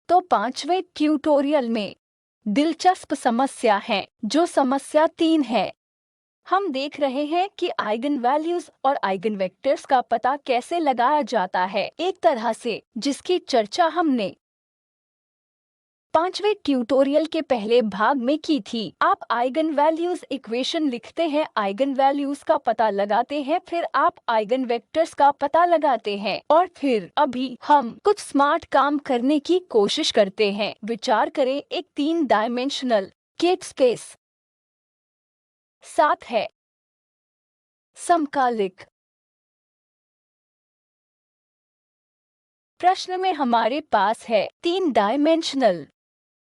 तो 5वें ट्यूटोरियल में दिलचस्प समस्या है जो समस्या 3 है। हम देख रहे हैं कि आइगन वैल्यूज और आइगन वेक्टर्स का पता कैसे लगाया जाता है, एक तरह से जिसकी चर्चा हमने 5वें ट्यूटोरियल के पहले भाग में की थी। आप आइगन वैल्यूज इक्वेशन लिखते हैं, आइगन वैल्यूज का पता लगाते हैं, फिर आप आइगन वेक्टर्स का पता लगाते हैं और फिर अभी हम कुछ स्मार्ट काम करने की कोशिश करते हैं। विचार करें, एक 3 डायमेंशनल केट स्पेस साथ है समकालिक। प्रश्न में हमारे पास है 3 डायमेंशनल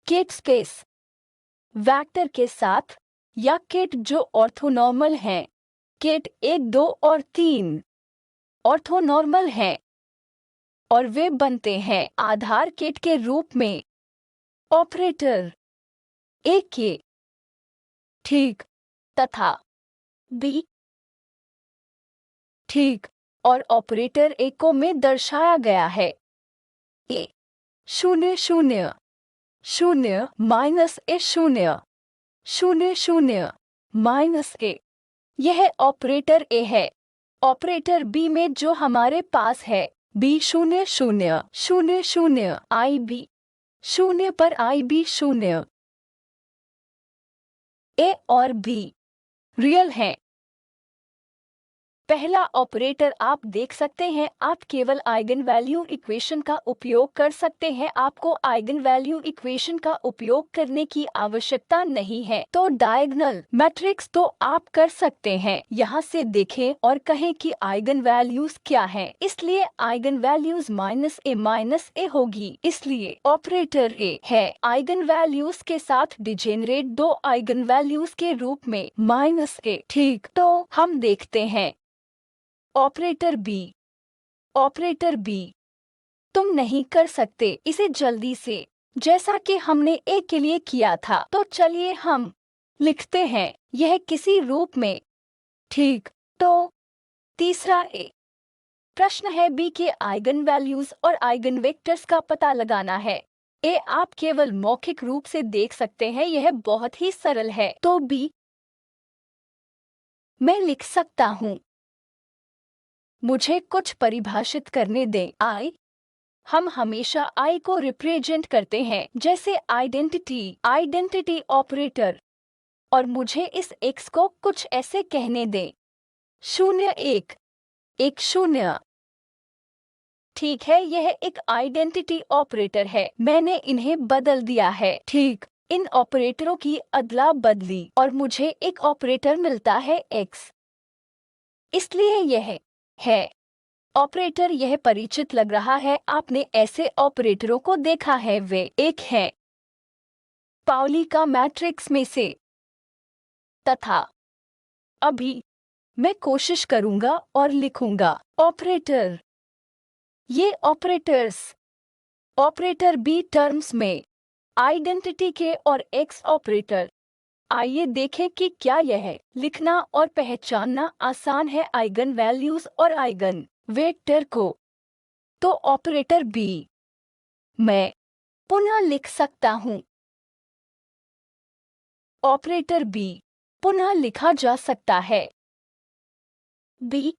केट स्पेस वेक्टर के साथ या केट जो ऑर्थोनॉर्मल हैं। केट 1, 2 और 3 ऑर्थोनॉर्मल हैं और वे बनते हैं आधार केट के रूप में ऑपरेटर ए के ठीक तथा बी ठीक और ऑपरेटर ए को में दर्शाया गया है ए 0 0 0 माइनस ए 0 0 0 माइनस ए। यह ऑपरेटर ए है। ऑपरेटर बी में जो हमारे पास है बी 0 0 0 0 आई बी 0 पर आई बी 0। ए और बी रियल हैं। पहला ऑपरेटर आप देख सकते हैं, आप केवल आइगन वैल्यू इक्वेशन का उपयोग कर सकते हैं। आपको आइगन वैल्यू इक्वेशन का उपयोग करने की आवश्यकता नहीं है। तो डायगोनल मैट्रिक्स तो आप कर सकते हैं। यहाँ से देखें और कहें कि आइगन वैल्यूज क्या हैं। इसलिए आइगन वैल्यूज माइनस ए होगी। इसलिए ऑपरेटर ए है आइगन वैल्यूज के साथ डिजेनरेट 2 आइगन वैल्यूज के रूप में -a। ठीक, तो हम देखते हैं ऑपरेटर बी तुम नहीं कर सकते इसे जल्दी से जैसा कि हमने ए के लिए किया था। तो चलिए हम लिखते हैं यह किसी रूप में। ठीक, तो तीसरा ए प्रश्न है बी के आइगन वैल्यूज और आइगन वेक्टर्स का पता लगाना है। ए आप केवल मौखिक रूप से देख सकते हैं, यह बहुत ही सरल है। तो बी मैं लिख सकता हूँ, मुझे कुछ परिभाषित करने दें। आई हम हमेशा आई को रिप्रेजेंट करते हैं जैसे आइडेंटिटी ऑपरेटर, और मुझे इस एक्स को कुछ ऐसे कहने दें 0 1 1 0। ठीक है, यह एक आइडेंटिटी ऑपरेटर है। मैंने इन्हें बदल दिया है। ठीक, इन ऑपरेटरों की अदला बदली और मुझे एक ऑपरेटर मिलता है एक्स। इसलिए यह है ऑपरेटर। यह परिचित लग रहा है, आपने ऐसे ऑपरेटरों को देखा है, वे एक हैं पाउली का मैट्रिक्स में से। तथा अभी मैं कोशिश करूंगा और लिखूंगा ऑपरेटर। ये ऑपरेटर बी टर्म्स में आइडेंटिटी के और एक्स ऑपरेटर। आइए देखें कि क्या यह लिखना और पहचानना आसान है आइगन वैल्यूज और आइगन वेक्टर को। तो ऑपरेटर बी मैं पुनः लिख सकता हूँ। ऑपरेटर बी पुनः लिखा जा सकता है बी,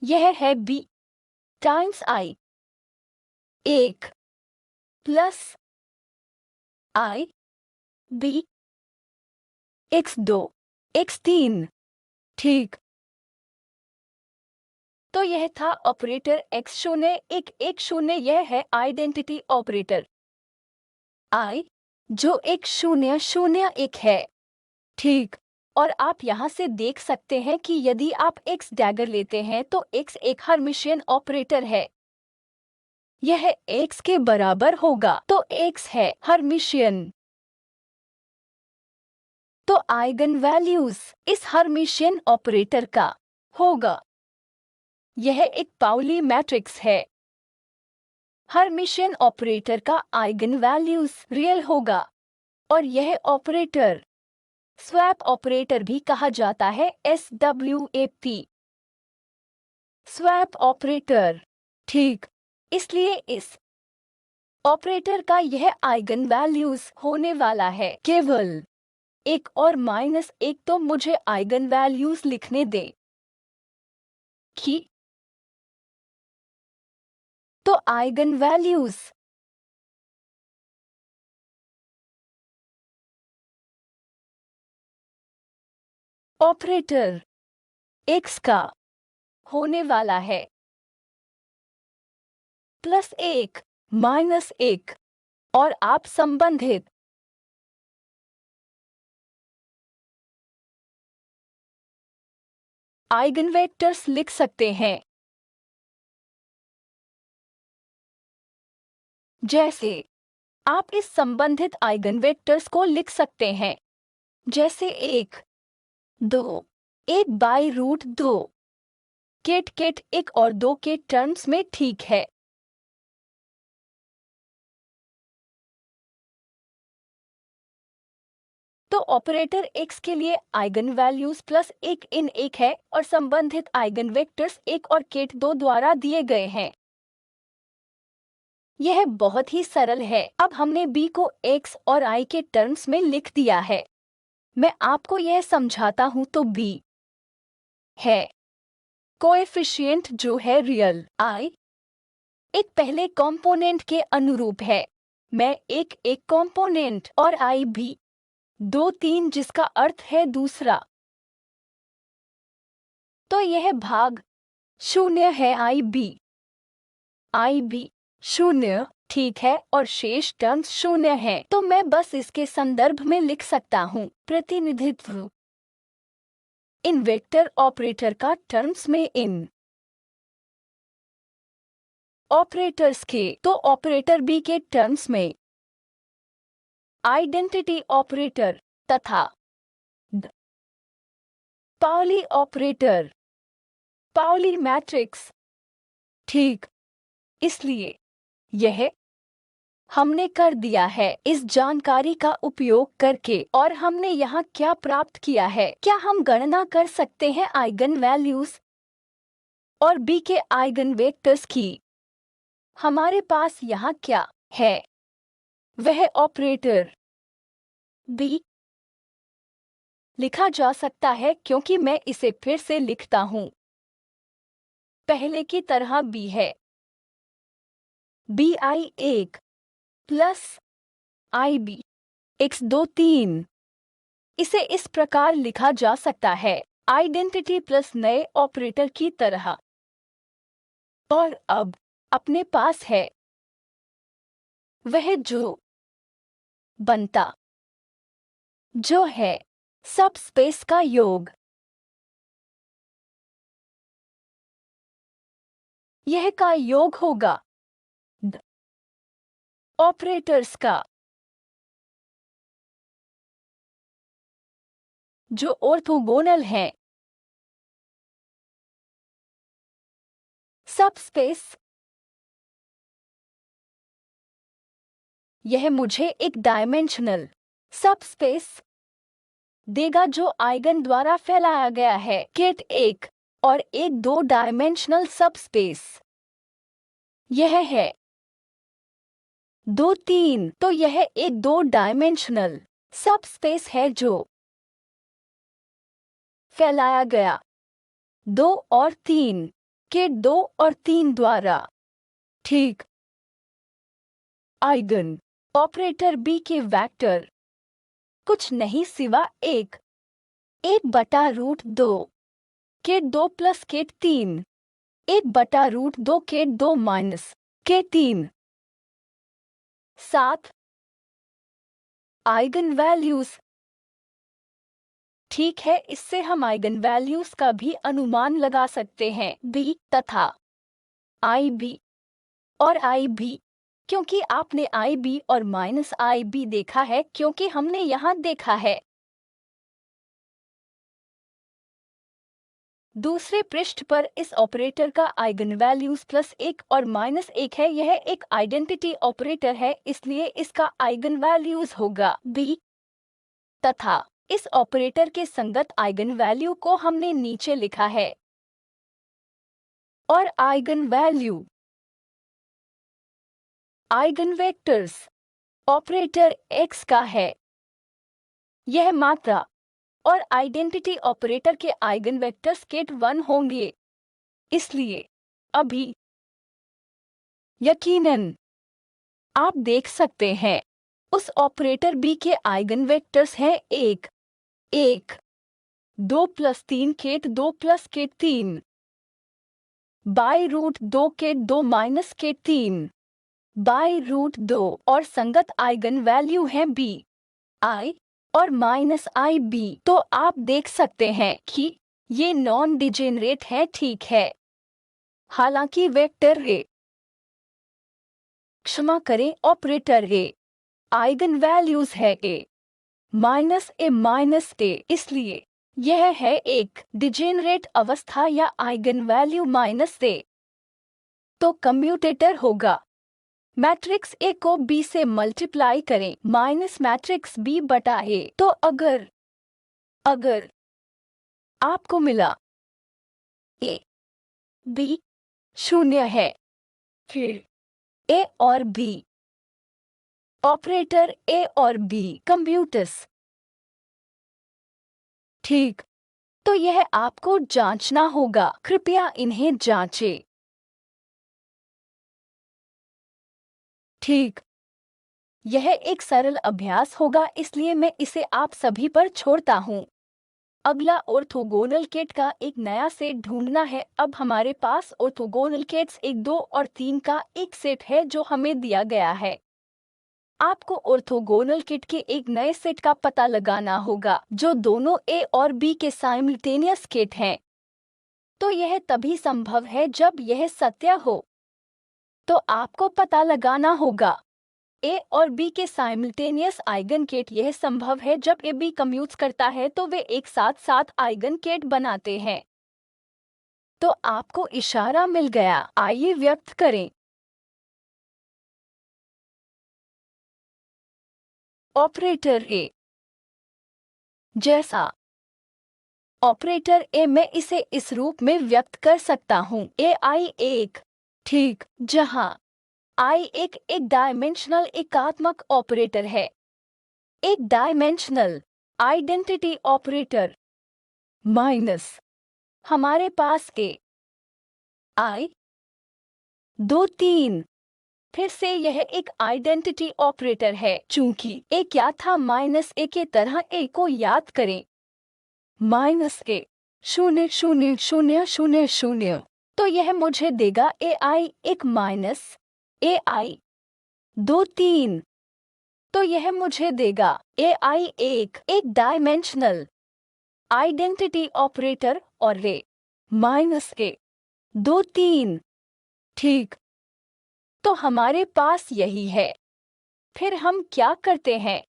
यह है B times I 1 plus I B x2 x3। ठीक, तो यह था ऑपरेटर x0 1 1 0। यह है आइडेंटिटी ऑपरेटर आई जो 1 0 0 1 है। ठीक, और आप यहाँ से देख सकते हैं कि यदि आप x डैगर लेते हैं तो x एक हर्मिशियन ऑपरेटर है। यह x के बराबर होगा, तो x है हर्मिशियन। तो आइगन वैल्यूज इस हर्मिशियन ऑपरेटर का होगा। यह एक पाउली मैट्रिक्स है। हर्मिशियन ऑपरेटर का आइगन वैल्यूज रियल होगा और यह ऑपरेटर स्वैप ऑपरेटर भी कहा जाता है, SWAP स्वैप ऑपरेटर। ठीक, इसलिए इस ऑपरेटर का यह आइगन वैल्यूज होने वाला है केवल 1 और -1, तो मुझे आइगन वैल्यूज लिखने दें कि तो आइगन वैल्यूज ऑपरेटर x का होने वाला है +1 -1, और आप संबंधित आइगन वेक्टर्स लिख सकते हैं, जैसे आप इस संबंधित आइगन वेक्टर्स को लिख सकते हैं जैसे 1 2 1/√2 केट 1 और 2 के टर्म्स में, ठीक है। तो ऑपरेटर x के लिए आइगन वैल्यूज +1 इन 1 है और संबंधित आइगन वेक्टर्स 1 और केट 2 द्वारा दिए गए हैं। यह बहुत ही सरल है। अब हमने b को x और i के टर्म्स में लिख दिया है। मैं आपको यह समझाता हूं तो b है कोएफिशिएंट जो है रियल i एक पहले कंपोनेंट के अनुरूप है। मैं एक कंपोनेंट और i भी 2 3, जिसका अर्थ है दूसरा। तो यह भाग 0 है i भी 0, ठीक है, और शेष टर्म्स 0 है। तो मैं बस इसके संदर्भ में लिख सकता हूँ प्रतिनिधित्व इन वेक्टर ऑपरेटर का टर्म्स में इन ऑपरेटर्स के, तो ऑपरेटर b के टर्म्स में आइडेंटिटी ऑपरेटर तथा पाउली ऑपरेटर पाउली मैट्रिक्स, ठीक। इसलिए यह हमने कर दिया है इस जानकारी का उपयोग करके। और हमने यहाँ क्या प्राप्त किया है? क्या हम गणना कर सकते हैं आइगन वैल्यूज और b के आइगन वेक्टर्स की? हमारे पास यहाँ क्या है? वह ऑपरेटर b लिखा जा सकता है, क्योंकि मैं इसे फिर से लिखता हूँ पहले की तरह b है bi1 प्लस ib x2 3। इसे इस प्रकार लिखा जा सकता है आइडेंटिटी प्लस नए ऑपरेटर की तरह। और अब अपने पास है वह जो बनता जो है सबस्पेस का योग। यह का योग होगा ऑपरेटर्स का जो ऑर्थोगोनल हैं। सबस्पेस यह मुझे एक डायमेंशनल सबस्पेस देगा जो आइगन द्वारा फैलाया गया है केट 1 और एक 2 डायमेंशनल सबस्पेस यह है 2 3। तो यह एक 2 डायमेंशनल सबस्पेस है जो फैलाया गया 2 और 3 के 2 और 3 द्वारा, ठीक। आइगन ऑपरेटर b के वेक्टर कुछ नहीं सिवा 1/√2 के 2 प्लस के 3 1/√2 के 2 माइनस के 3 7 आइगन वैल्यूज, ठीक है। इससे हम आइगन वैल्यूज का भी अनुमान लगा सकते हैं b तथा ib और ib, क्योंकि आपने ib और -ib देखा है, क्योंकि हमने यहाँ देखा है। दूसरे पृष्ठ पर इस ऑपरेटर का आइगन वैल्यूज +1 और -1 है। यह एक आइडेंटिटी ऑपरेटर है, इसलिए इसका आइगन वैल्यूज होगा b तथा इस ऑपरेटर के संगत आइगन वैल्यू को हमने नीचे लिखा है। और eigen value eigen vectors operator x का है। यह मात्रा और आइडेंटिटी ऑपरेटर के आइगन वेक्टर्स केट 1 होंगे। इसलिए अभी यकीनन आप देख सकते हैं उस ऑपरेटर b के आइगन वेक्टर्स हैं 1 1 2 + 3 ket 2 + ket 3 by root 2 ket 2 - ket 3 by root 2 और संगत आइगन वैल्यू है b i और -ib। तो आप देख सकते हैं कि ये नॉन डिजेनरेट है, ठीक है। हालांकि वेक्टर ए, क्षमा करें ऑपरेटर ए, आइगन वैल्यूज है a -a, इसलिए यह है एक डिजेनरेट अवस्था या आइगन वैल्यू -a। तो कम्यूटेटर होगा मैट्रिक्स ए को बी से मल्टीप्लाई करें माइनस मैट्रिक्स बी बटा ए। तो अगर आपको मिला ए बी 0 है, फिर ए और बी ऑपरेटर ए और बी कंप्यूटर्स, ठीक। तो यह आपको जांचना होगा, कृपया इन्हें जांचें, ठीक। यह एक सरल अभ्यास होगा, इसलिए मैं इसे आप सभी पर छोड़ता हूँ। अगला ऑर्थोगोनल केट का एक नया सेट ढूंढना है। अब हमारे पास ऑर्थोगोनल केट्स 1, 2 और 3 का एक सेट है जो हमें दिया गया है। आपको ऑर्थोगोनल केट के एक नए सेट का पता लगाना होगा जो दोनों ए और बी के साइमल्टेनियस केट हैं। तो यह तभी संभव है जब यह सत्य हो। तो आपको पता लगाना होगा ए और बी के साइमल्टेनियस आइगन केट। यह संभव है जब ए बी कम्यूट्स करता है तो वे एक साथ 7 आइगन केट बनाते हैं। तो आपको इशारा मिल गया, आइए व्यक्त करें। ऑपरेटर ए जैसा ऑपरेटर ए, मैं इसे इस रूप में व्यक्त कर सकता हूँ ए आई 1, ठीक, जहाँ आई एक डायमेंशनल एकात्मक ऑपरेटर है। एक डायमेंशनल आइडेंटिटी ऑपरेटर माइनस हमारे पास ए आई 2 3। फिर से यह एक आइडेंटिटी ऑपरेटर है। चूंकि ए क्या था -a के तरह, ए को याद करें -a 0 0 0 0 0। तो यह मुझे देगा ए आई एक माइनस ए आई 2 3। तो यह मुझे देगा ए आई एक डायमेंशनल आइडेंटिटी ऑपरेटर और रे -a 2 3, ठीक। तो हमारे पास यही है। फिर हम क्या करते हैं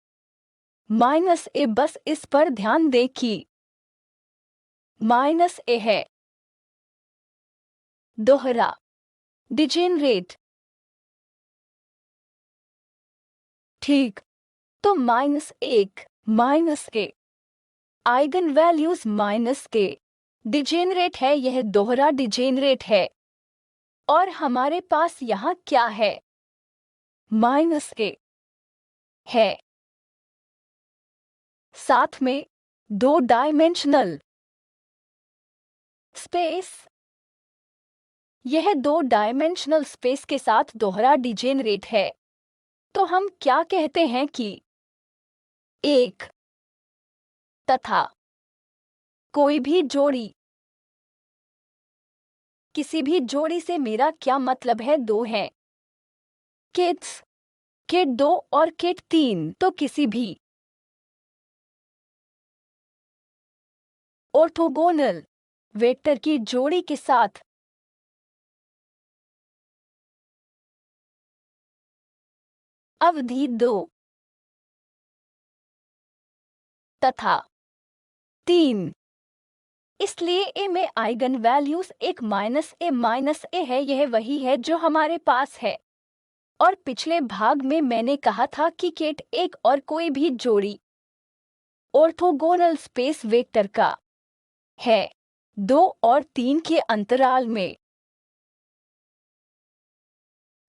-a, बस इस पर ध्यान दें कि -a है दोहरा डिजेनरेट, ठीक। तो -1 आइगन वैल्यूज -k डिजेनरेट है, यह दोहरा डिजेनरेट है। और हमारे पास यहाँ क्या है -k है, साथ में 2 डायमेंशनल स्पेस। यह 2 डायमेंशनल स्पेस के साथ दोहरा डिजेनरेट है। तो हम क्या कहते हैं कि एक तथा कोई भी जोड़ी, किसी भी जोड़ी से मेरा क्या मतलब है, 2 है किड्स, किड 2 और किड 3। तो किसी भी ऑर्थोगोनल वेक्टर की जोड़ी के साथ अवधि 2 तथा 3, इसलिए ए में आइगन वैल्यूज एक -a है। यह वही है जो हमारे पास है। और पिछले भाग में मैंने कहा था कि केट एक और कोई भी जोड़ी ऑर्थोगोनल स्पेस वेक्टर का है 2 और 3 के अंतराल में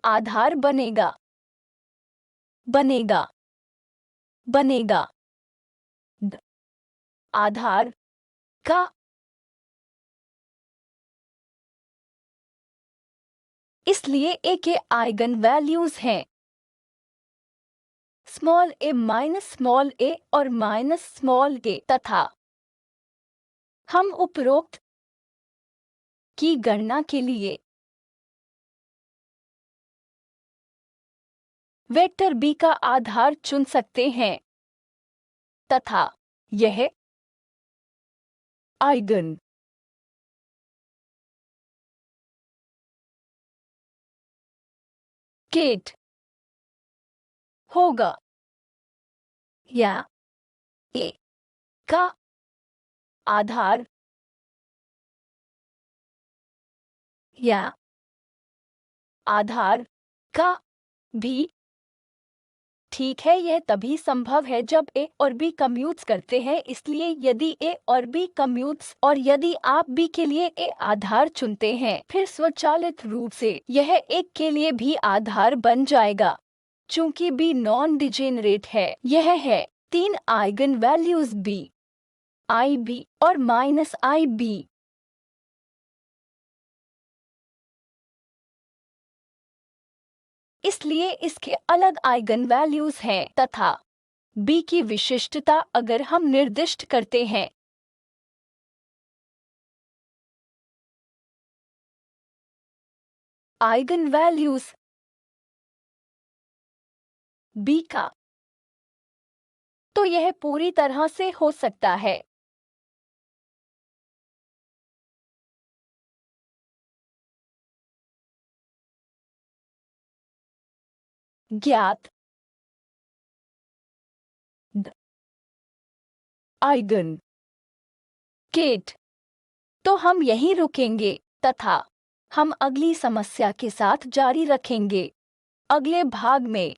आधार बनेगा। बनेगा, बनेगा। द, आधार का, इसलिए ए के आइगन वैल्यूज हैं स्मॉल ए माइनस स्मॉल ए और माइनस स्मॉल ए, तथा हम उपरोक्त की गणना के लिए वेक्टर बी का आधार चुन सकते हैं तथा यह आइगन केट होगा या ए का आधार या आधार का भी ठीक है। यह तभी संभव है जब ए और बी कम्यूट्स करते हैं, इसलिए यदि ए और बी कम्यूट्स और यदि आप बी के लिए ए आधार चुनते हैं, फिर स्वचालित रूप से यह एक के लिए भी आधार बन जाएगा। चूंकि बी नॉन डिजेनरेट है, यह है 3 आइगन वैल्यूज बी, आई बी और माइनस आई बी। इसलिए इसके अलग आइगन वैल्यूज हैं तथा बी की विशिष्टता अगर हम निर्दिष्ट करते हैं आइगन वैल्यूज बी का, तो यह पूरी तरह से हो सकता है। ज्ञात आइगन केट। तो हम यहीं रुकेंगे तथा हम अगली समस्या के साथ जारी रखेंगे। अगले भाग में